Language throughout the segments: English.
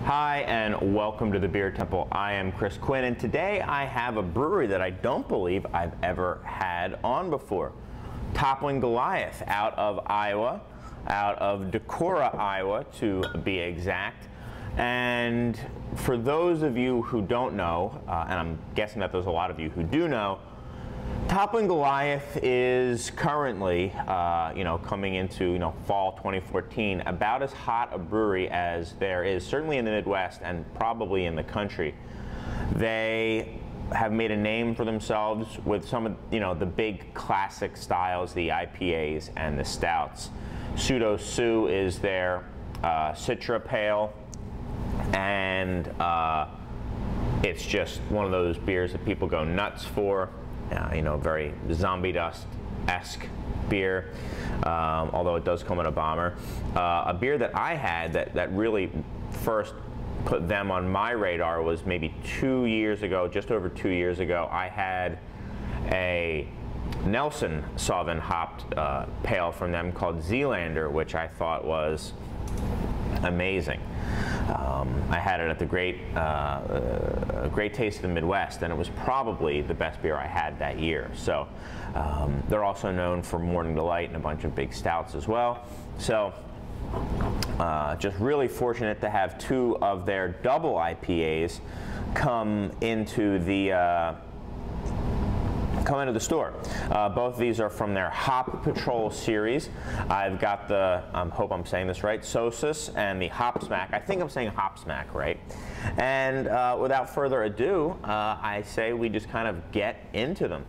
Hi and welcome to the Beer Temple. I am Chris Quinn and today I have a brewery that I don't believe I've ever had on before. Toppling Goliath out of Iowa, out of Decorah, Iowa to be exact. And for those of you who don't know, and I'm guessing that there's a lot of you who do know, Toppling Goliath is currently, coming into, fall 2014, about as hot a brewery as there is, certainly in the Midwest and probably in the country. They have made a name for themselves with some of, the big classic styles, the IPAs and the stouts. Sosus is their Citra Pale, and it's just one of those beers that people go nuts for. Very zombie dust-esque beer, although it does come in a bomber. A beer that I had that really first put them on my radar was maybe 2 years ago, just over 2 years ago. I had a Nelson Sauvin hopped pale from them called Zealander, which I thought was amazing. I had it at the Great Taste of the Midwest, and it was probably the best beer I had that year. So they're also known for Morning Delight and a bunch of big stouts as well. So just really fortunate to have two of their double IPAs come into the store. Both of these are from their Hop Patrol series. I've got the, I hope I'm saying this right, Sosus and the Hopsmack. I think I'm saying Hopsmack right. And without further ado, I say we just kind of get into them.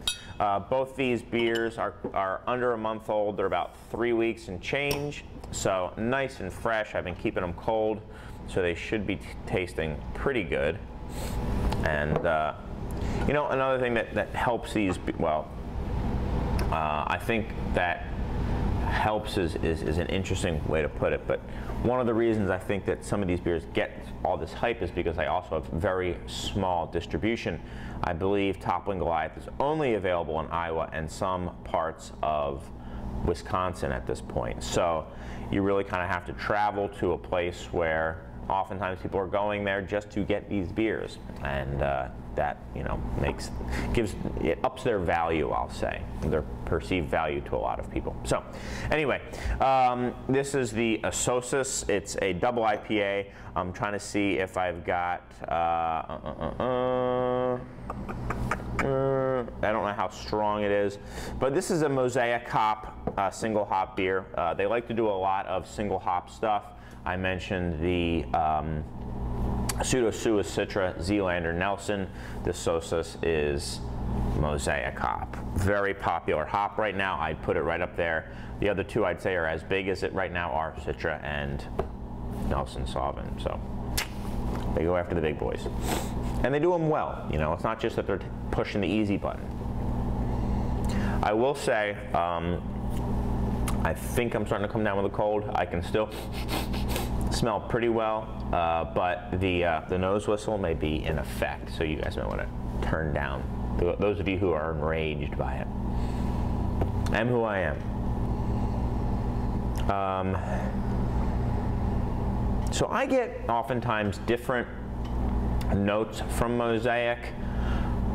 Both these beers are under a month old. They're about 3 weeks and change. So nice and fresh. I've been keeping them cold, so they should be tasting pretty good. And another thing that helps these, I think that helps is an interesting way to put it, but one of the reasons I think that some of these beers get all this hype is because they also have very small distribution. I believe Toppling Goliath is only available in Iowa and some parts of Wisconsin at this point. So you really kind of have to travel to a place where oftentimes people are going there just to get these beers, and that ups their value, I'll say, their perceived value to a lot of people. So anyway, this is the Sosus. It's a double IPA. I'm trying to see if I've got I don't know how strong it is, but this is a mosaic hop, single hop beer. They like to do a lot of single hop stuff. I mentioned the Sosus Citra, Zealander, Nelson. The Sosus is mosaic hop. Very popular hop right now. I'd put it right up there. The other two I'd say are as big as it right now are Citra and Nelson Sauvin. So they go after the big boys. And they do them well. It's not just that they're pushing the easy button. I will say, I think I'm starting to come down with a cold. I can still smell pretty well, but the nose whistle may be in effect, so you guys might want to turn down, those of you who are enraged by it. I'm who I am. So I get oftentimes different notes from mosaic.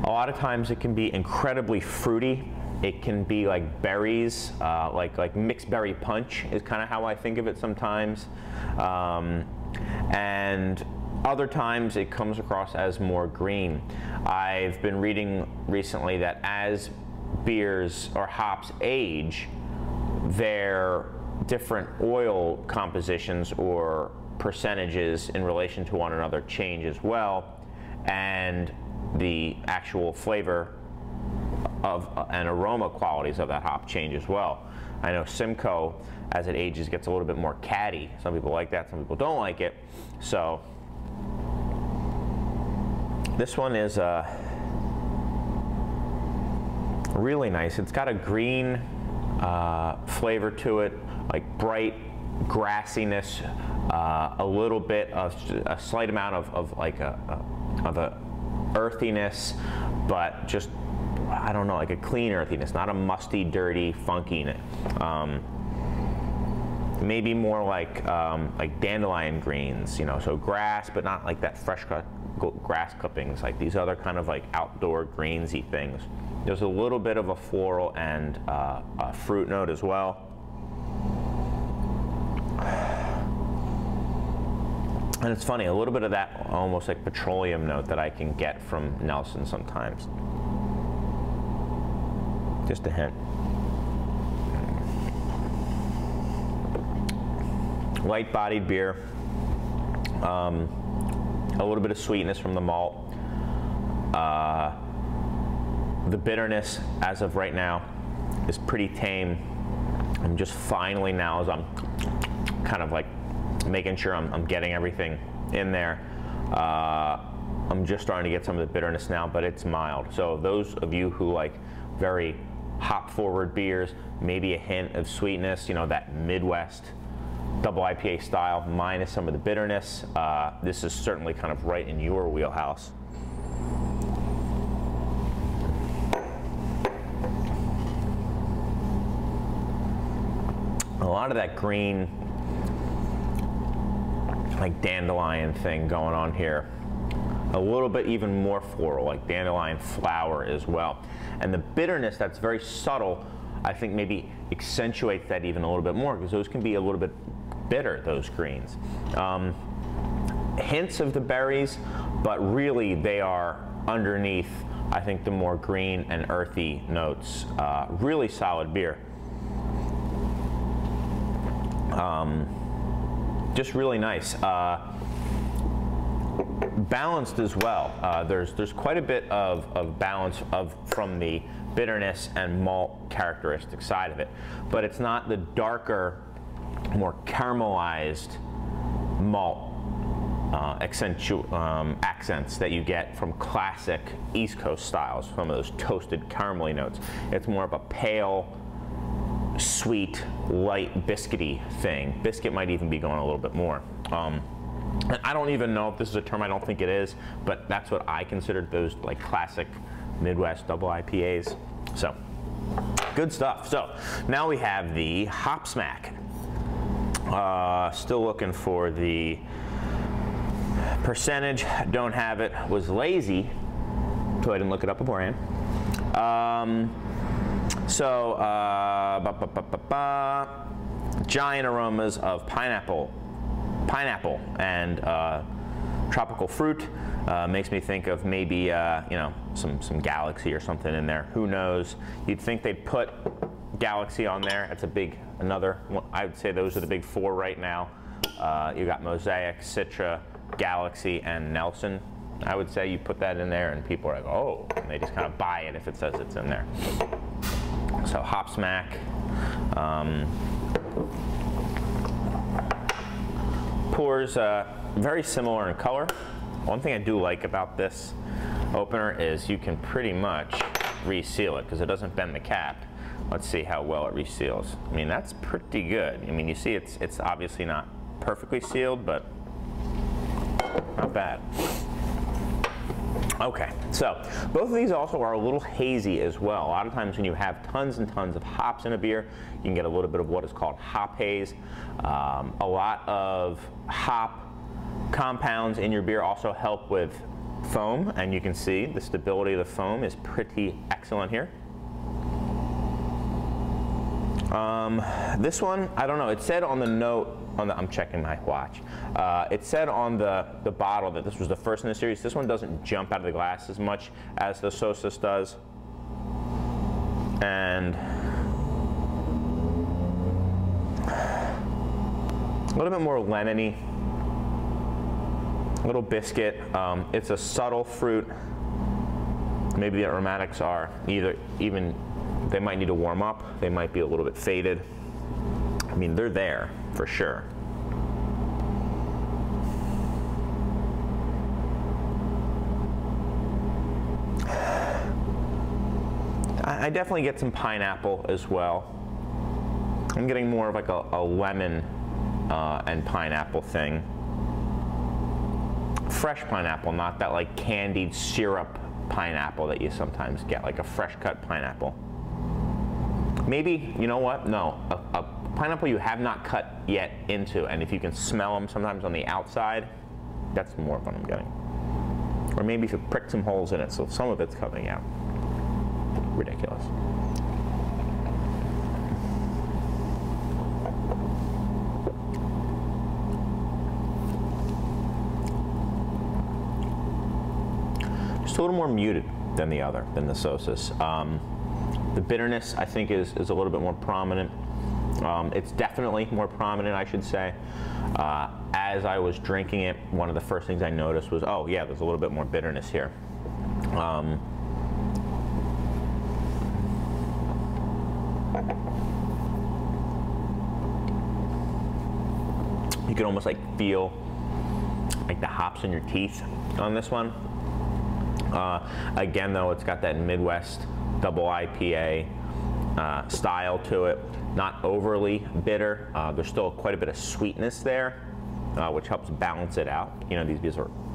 A lot of times it can be incredibly fruity. It can be like berries, like mixed berry punch is kind of how I think of it sometimes. And other times it comes across as more green. I've been reading recently that as beers or hops age, their different oil compositions or percentages in relation to one another change as well, and the actual flavor of and aroma qualities of that hop change as well. I know Simcoe, as it ages, gets a little bit more catty. Some people like that, some people don't like it. So this one is really nice. It's got a green flavor to it, like bright grassiness, a little bit of a slight amount of a earthiness, but just, I don't know, like a clean earthiness, not a musty, dirty, funky. maybe more like dandelion greens, you know, so grass, but not like that fresh cut grass clippings, like these other kind of like outdoor greensy things. There's a little bit of a floral and a fruit note as well. And it's funny, a little bit of that almost like petroleum note that I can get from Nelson sometimes. Just a hint. Light-bodied beer. A little bit of sweetness from the malt. The bitterness, as of right now, is pretty tame. I'm just finally now, as I'm kind of like making sure I'm getting everything in there, I'm just starting to get some of the bitterness now, but it's mild. So those of you who like very hop-forward beers, maybe a hint of sweetness, you know, that Midwest double IPA style minus some of the bitterness, this is certainly kind of right in your wheelhouse. A lot of that green, like dandelion thing going on here. A little bit even more floral, like dandelion flower as well. And the bitterness that's very subtle, I think maybe accentuates that even a little bit more, because those can be a little bit bitter, those greens. Hints of the berries, but really they are underneath, I think, the more green and earthy notes. Really solid beer. Just really nice. Balanced as well. There's quite a bit of balance from the bitterness and malt characteristic side of it, but it's not the darker, more caramelized malt accents that you get from classic East Coast styles, some of those toasted caramelly notes. It's more of a pale, sweet, light, biscuity thing. Biscuit might even be going a little bit more. And I don't even know if this is a term, I don't think it is, but that's what I considered those like classic Midwest double IPAs. So, good stuff. So, now we have the Hopsmack. Still looking for the percentage, don't have it, was lazy, so I didn't look it up beforehand. Giant aromas of pineapple and tropical fruit. Makes me think of maybe you know, some Galaxy or something in there. Who knows? You'd think they'd put Galaxy on there. That's a big, another one. I would say those are the big four right now. You got Mosaic, Citra, Galaxy, and Nelson. I would say you put that in there and people are like, oh, and they just kind of buy it if it says it's in there. So Hopsmack. Pours very similar in color. One thing I do like about this opener is you can pretty much reseal it because it doesn't bend the cap. Let's see how well it reseals. I mean, that's pretty good. I mean, you see it's obviously not perfectly sealed, but not bad. Okay, so both of these also are a little hazy as well. A lot of times when you have tons and tons of hops in a beer, you can get a little bit of what is called hop haze. A lot of hop compounds in your beer also help with foam, and you can see the stability of the foam is pretty excellent here. This one, I don't know, it said on the note, I'm checking my watch. It said on the bottle that this was the first in the series. This one doesn't jump out of the glass as much as the Sosus does. And a little bit more lemony, a little biscuit. It's a subtle fruit. Maybe the aromatics are they might need to warm up. They might be a little bit faded. I mean, they're there for sure. I definitely get some pineapple as well. I'm getting more of like a lemon and pineapple thing. Fresh pineapple, not that like candied syrup pineapple that you sometimes get, like a fresh cut pineapple. Maybe, you know what? No, a pineapple you have not cut yet into, and if you can smell them sometimes on the outside, that's more of what I'm getting. Or maybe if you prick some holes in it so some of it's coming out. Ridiculous. Just a little more muted than the other, than the Sosus. The bitterness, I think, is a little bit more prominent. It's definitely more prominent, I should say. As I was drinking it, one of the first things I noticed was, oh yeah, there's a little bit more bitterness here. You can almost like feel like the hops in your teeth on this one. Again though, it's got that Midwest Double IPA style to it. Not overly bitter. There's still quite a bit of sweetness there, which helps balance it out. You know, these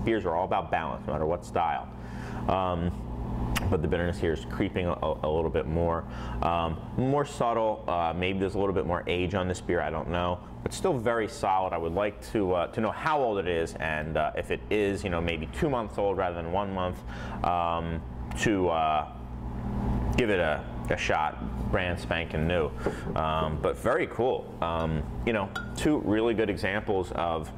beers are all about balance, no matter what style. But the bitterness here is creeping a little bit more. More subtle. Maybe there's a little bit more age on this beer, I don't know. But still very solid. I would like to know how old it is, and if it is, you know, maybe 2 months old rather than 1 month, to give it a shot, brand spanking new. But very cool. You know, two really good examples of,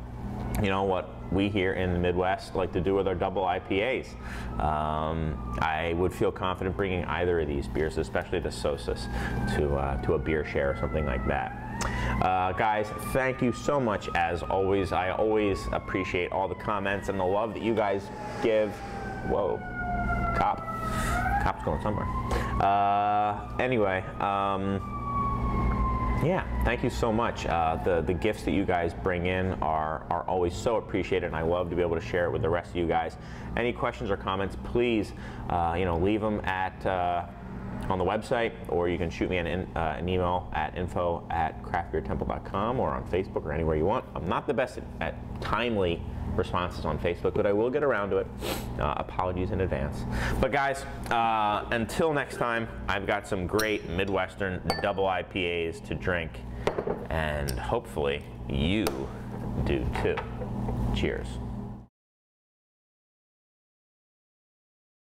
you know, what we here in the Midwest like to do with our double IPAs. I would feel confident bringing either of these beers, especially the Sosus, to a beer share or something like that. Guys, thank you so much as always. I always appreciate all the comments and the love that you guys give. Whoa, cop's going somewhere. Anyway, yeah, thank you so much. The gifts that you guys bring in are always so appreciated, and I love to be able to share it with the rest of you guys. Any questions or comments, please, you know, leave them at on the website, or you can shoot me an email at info@craftbeertemple.com, or on Facebook, or anywhere you want. I'm not the best at timely responses on Facebook, but I will get around to it. Apologies in advance. But guys, until next time, I've got some great Midwestern double IPAs to drink, and hopefully you do too. Cheers.